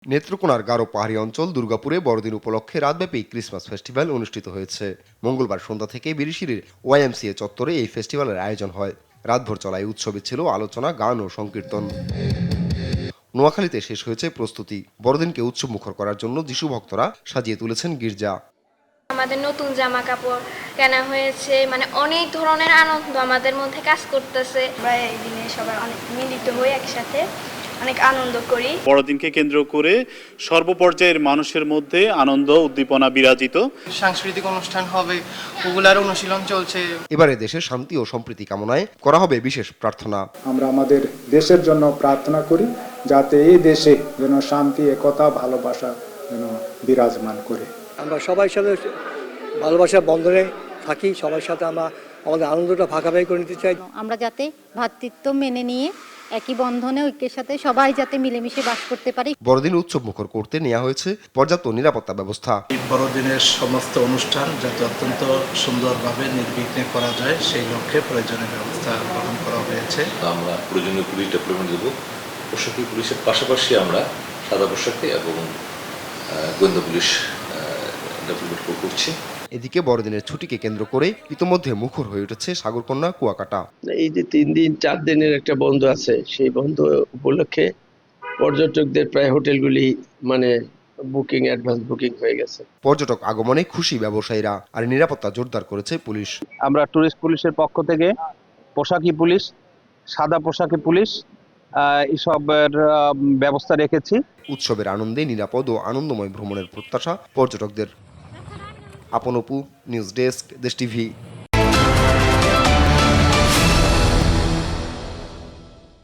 নেত্রকোনার গারো পাহাড়ি অঞ্চল দুর্গাপুরে বড়দিন উপলক্ষে রাতব্যাপী ক্রিসমাস ফেস্টিভ্যাল অনুষ্ঠিত হয়েছে। মঙ্গলবার সন্ধ্যা থেকে বিরিশিরির ওয়াইএমসিএ চত্বরে এই ফেস্টিভ্যালের আয়োজন হয়। রাতভর চলা এই উৎসবে ছিল আলোচনা, গান ও সংকীর্তন। নোয়াখালীতে শেষ হয়েছে প্রস্তুতি। বড়দিনকে উৎসবমুখর করার জন্য যিশু ভক্তরা সাজিয়ে তুলেছেন গির্জা। আমাদের নতুন জামা কাপড় কেনা হয়েছে, অনেক ধরনের আনন্দ আমাদের মধ্যে কাজ করতেছে। আমরা এই দিনে সবাই অনেক মিলিত হই, একসাথে অনেক আনন্দ করি। বড়দিনকে কেন্দ্র করে সর্বপর্যায়ের মানুষের মধ্যে আনন্দ উদ্দীপনা বিরাজিত। সাংস্কৃতিক অনুষ্ঠান হবে, ওগুলার অনুশীলন চলছে। এবারে দেশের শান্তি ও সম্প্রীতি কামনায় করা হবে বিশেষ প্রার্থনা। আমরা আমাদের দেশের জন্য প্রার্থনা করি, যাতে এই দেশে যেন শান্তি, একতা, ভালোবাসা যেন বিরাজমান করে। আমরা সবাই সাথে ভালোবাসার বন্ধনে থাকি, সবার সাথে আমরা আমাদের আনন্দটা ভাগাভাগি করে নিতে চাই। আমরা যাতে ভ্রাতৃত্ব মেনে নিয়ে একই বন্ধনে ঐক্যের সাথে সবাই যাতে মিলেমিশে বাস করতে পারি। বড়দিন উৎসব মুখর করতে নেওয়া হয়েছে পর্যাপ্ত নিরাপত্তা ব্যবস্থা। বড়দিনের সমস্ত অনুষ্ঠান যাতে অত্যন্ত সুন্দরভাবে নির্বিঘ্নে করা যায়, সেই লক্ষ্যে প্রয়োজনীয় ব্যবস্থা গ্রহণ করা হয়েছে। আমরা প্রয়োজনীয় পুলিশ ডেভেলপমেন্ট দেব। পোশাকি পুলিশের পাশাপাশি আমরা সাদা পোশাকে এবং গোয়েন্দা পুলিশ ডেভেলপমেন্ট করছি। এদিকে বড়দিনের ছুটিকে কেন্দ্র করে ইতোমধ্যে মুখর হয়ে উঠেছে সাগরকন্যা কুয়াকাটা। এই যে 3 দিন 4 দিনের একটা বন্ধ আছে, সেই বন্ধ উপলক্ষে পর্যটকদের প্রায় হোটেলগুলি বুকিং, অ্যাডভান্স বুকিং হয়ে গেছে। পর্যটক আগমনে খুশি ব্যবসায়ীরা, আর নিরাপত্তা জোরদার করেছে পুলিশ। আমরা ট্যুরিস্ট পুলিশের পক্ষ থেকে পোশাকি পুলিশ, সাদা পোশাকি পুলিশ এসবের ব্যবস্থা রেখেছি। উৎসবের আনন্দে নিরাপদ ও আনন্দময় ভ্রমণের প্রত্যাশা পর্যটকদের। আপন অপু, নিউজ ডেস্ক, দেশ টিভি।